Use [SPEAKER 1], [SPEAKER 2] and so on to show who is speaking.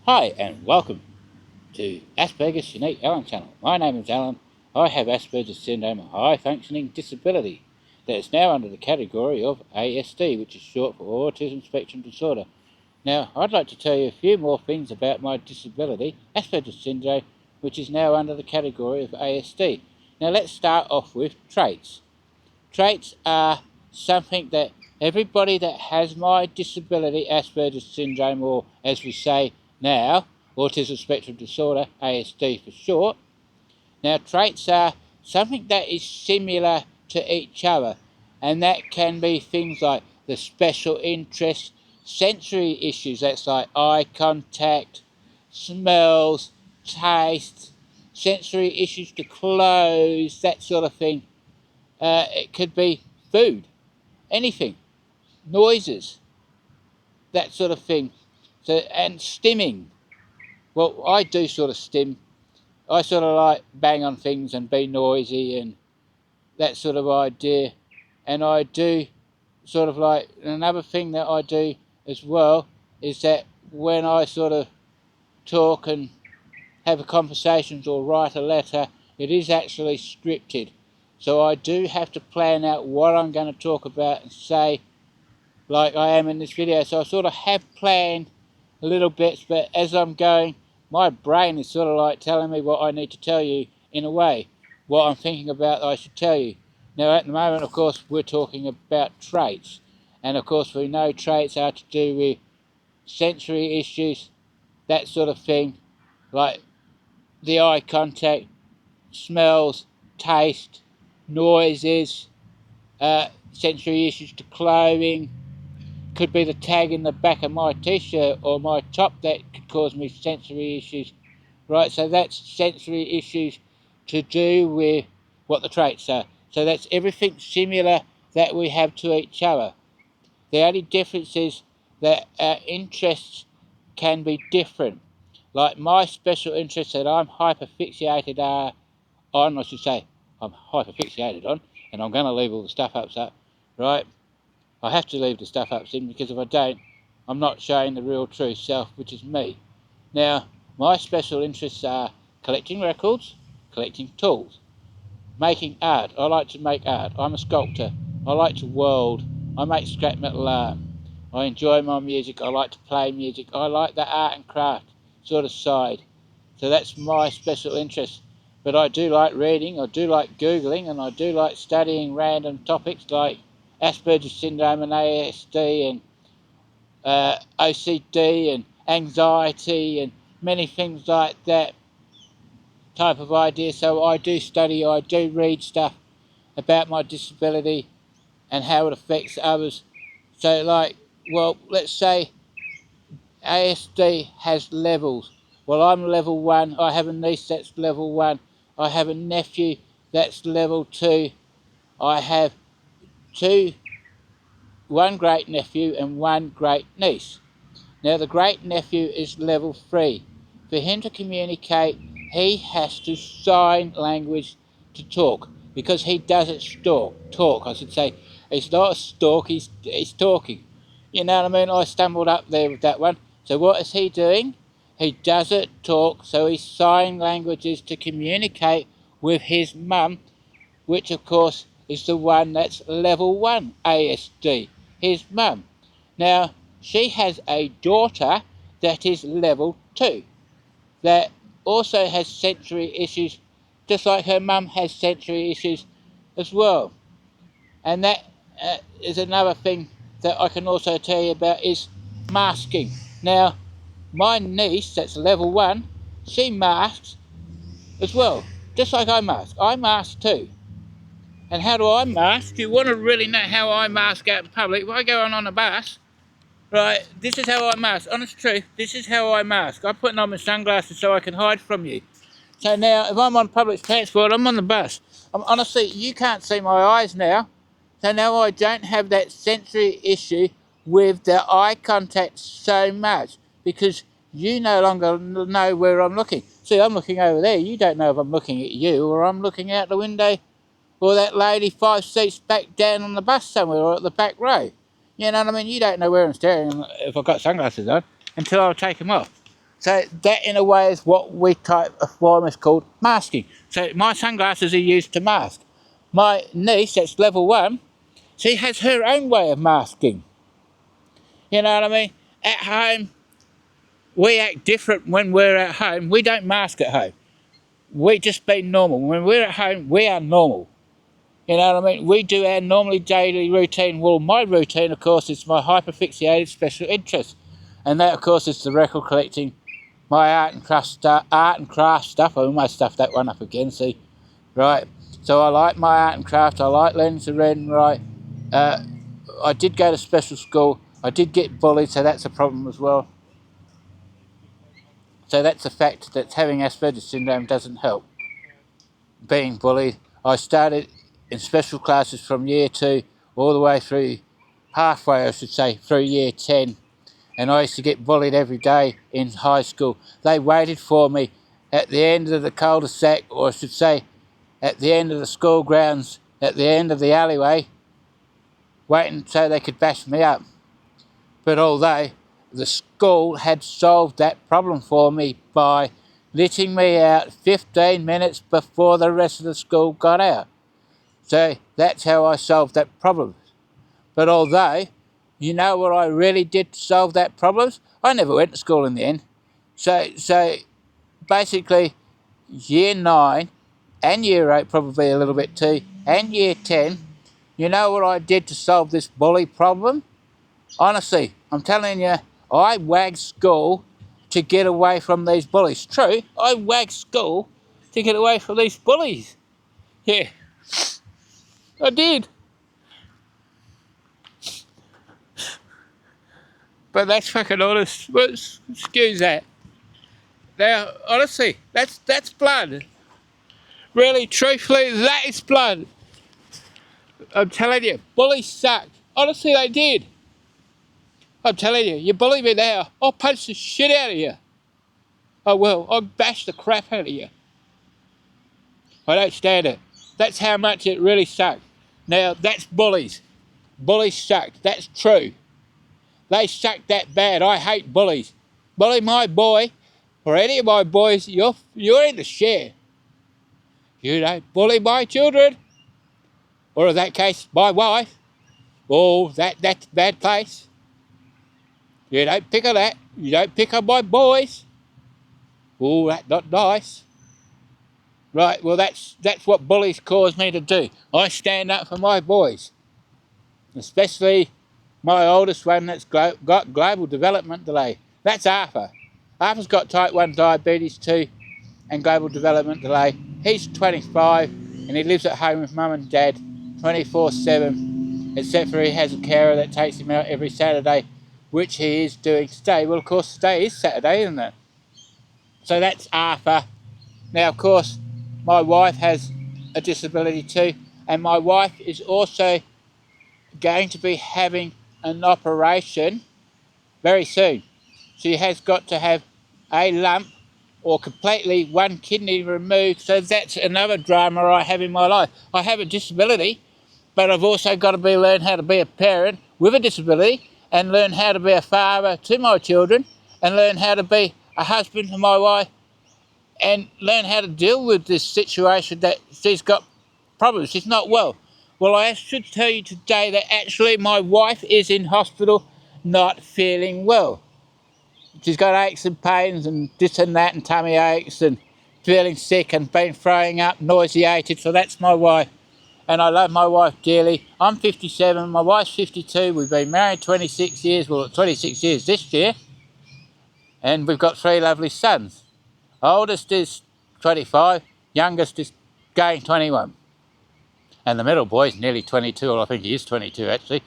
[SPEAKER 1] Hi and welcome to Asperger's Unique Alan channel. My name is Alan. I have Asperger's syndrome, a high functioning disability that is now under the category of ASD, which is short for Autism Spectrum Disorder. Now, I'd like to tell you a few more things about my disability, Asperger's syndrome, which is now under the category of ASD. Now, let's start off with traits. Traits are something that everybody that has my disability, Asperger's syndrome, or as we say now, autism spectrum disorder, ASD for short. Now, traits are something that is similar to each other, and that can be things like the special interest, sensory issues, that's like eye contact, smells, taste, sensory issues to clothes, that sort of thing. It could be food, anything, noises, that sort of thing. So, and stimming. Well, I do sort of stim. I sort of like bang on things and be noisy and that sort of idea. And I do sort of like, another thing that I do as well is that when I sort of talk and have a conversations or write a letter, it is actually scripted. So I do have to plan out what I'm going to talk about and say, like I am in this video. So I sort of have planned little bits, but as I'm going, my brain is sort of like telling me what I need to tell you in a way, what I'm thinking about I should tell you. Now at the moment, of course, we're talking about traits, and of course we know traits are to do with sensory issues, that sort of thing, like the eye contact, smells, taste, noises, sensory issues to clothing. Could be the tag in the back of my t-shirt or my top that could cause me sensory issues. Right, so that's sensory issues to do with what the traits are. So that's everything similar that we have to each other. The only difference is that our interests can be different. Like my special interests that I'm hyperfixated on, I should say, I'm hyperfixated on, and I'm going to leave all the stuff up, right? I have to leave the stuff up in because if I don't, I'm not showing the real true self, which is me. Now, my special interests are collecting records, collecting tools, making art. I like to make art. I'm a sculptor. I like to world. I make scrap metal art. I enjoy my music. I like to play music. I like the art and craft sort of side. So that's my special interest. But I do like reading, I do like Googling, and I do like studying random topics like Asperger's syndrome and ASD and OCD and anxiety and many things like that type of idea. So I do study, I do read stuff about my disability and how it affects others. So like, well, let's say ASD has levels. Well, I'm level 1, I have a niece that's level 1, I have a nephew that's level 2, I have one great nephew and one great niece. Now the great nephew is level 3. For him to communicate, he has to sign language to talk, because he doesn't talk, I should say. It's not a stalk, he's talking. You know what I mean? I stumbled up there with that one. So what is he doing? He doesn't talk, so he sign languages to communicate with his mum, which of course is the one that's level 1 ASD, his mum. Now, she has a daughter that is level 2, that also has sensory issues, just like her mum has sensory issues as well. And that is another thing that I can also tell you about is masking. Now, my niece that's level 1, she masks as well, just like I mask. I mask too. And how do I mask? Do you want to really know how I mask out in public? If I go on a bus, right, this is how I mask. Honest truth, this is how I mask. I'm putting on my sunglasses so I can hide from you. So now, if I'm on public transport, I'm on the bus. Honestly, you can't see my eyes now. So now I don't have that sensory issue with the eye contact so much, because you no longer know where I'm looking. See, I'm looking over there. You don't know if I'm looking at you or I'm looking out the window, or that lady 5 seats back down on the bus somewhere, or at the back row. You know what I mean? You don't know where I'm staring if I've got sunglasses on until I take them off. So that in a way is what we type of form is called masking. So my sunglasses are used to mask. My niece, that's level 1, she has her own way of masking. You know what I mean? At home, we act different when we're at home. We don't mask at home. We just be normal. When we're at home, we are normal. You know what I mean? We do our normally daily routine. Well, my routine, of course, is my hyperfixated special interest. And that, of course, is the record collecting, my art and craft stuff. I almost stuffed that one up again, see? Right. So I like my art and craft. I like learning to read and write. I did go to special school. I did get bullied, so that's a problem as well. So that's a fact that having Asperger syndrome doesn't help. Being bullied. I started in special classes from year 2 all the way through, halfway I should say, through year 10. And I used to get bullied every day in high school. They waited for me at the end of the cul-de-sac, or I should say at the end of the school grounds, at the end of the alleyway, waiting so they could bash me up. But although the school had solved that problem for me by letting me out 15 minutes before the rest of the school got out. So that's how I solved that problem. But although, you know what I really did to solve that problem? I never went to school in the end. So basically, year 9 and year 8, probably a little bit too, and year 10, you know what I did to solve this bully problem? Honestly, I'm telling you, I wagged school to get away from these bullies. True, I wagged school to get away from these bullies. Yeah, I did. But that's fucking honest. But excuse that. Now, honestly, that's blood. Really, truthfully, that is blood. I'm telling you, bullies suck. Honestly, they did. I'm telling you, you bully me now, I'll punch the shit out of you. I will. I'll bash the crap out of you. I don't stand it. That's how much it really sucked. Now, that's bullies. Bullies suck. That's true. They suck that bad. I hate bullies. Bully my boy, or any of my boys, you're in the share. You don't bully my children, or in that case, my wife. Oh, that's bad place. You don't pick on that. You don't pick on my boys. Oh, that's not nice. Right, well, that's what bullies cause me to do. I stand up for my boys, especially my oldest one that's got global development delay. That's Arthur. Arthur's got type 1 diabetes too and global development delay. He's 25 and he lives at home with mum and dad 24/7, except for he has a carer that takes him out every Saturday, which he is doing today. Well, of course, today is Saturday, isn't it? So that's Arthur. Now, of course, my wife has a disability too, and my wife is also going to be having an operation very soon. She has got to have a lump or completely one kidney removed, so that's another drama I have in my life. I have a disability, but I've also got to learn how to be a parent with a disability and learn how to be a father to my children and learn how to be a husband to my wife and learn how to deal with this situation that she's got problems. She's not well. Well, I should tell you today that actually my wife is in hospital not feeling well. She's got aches and pains and this and that and tummy aches and feeling sick and been throwing up, nauseated. So that's my wife. And I love my wife dearly. I'm 57, my wife's 52. We've been married 26 years, well, 26 years this year. And we've got 3 lovely sons. Oldest is 25, youngest is going 21. And the middle boy's nearly 22, or I think he is 22 actually.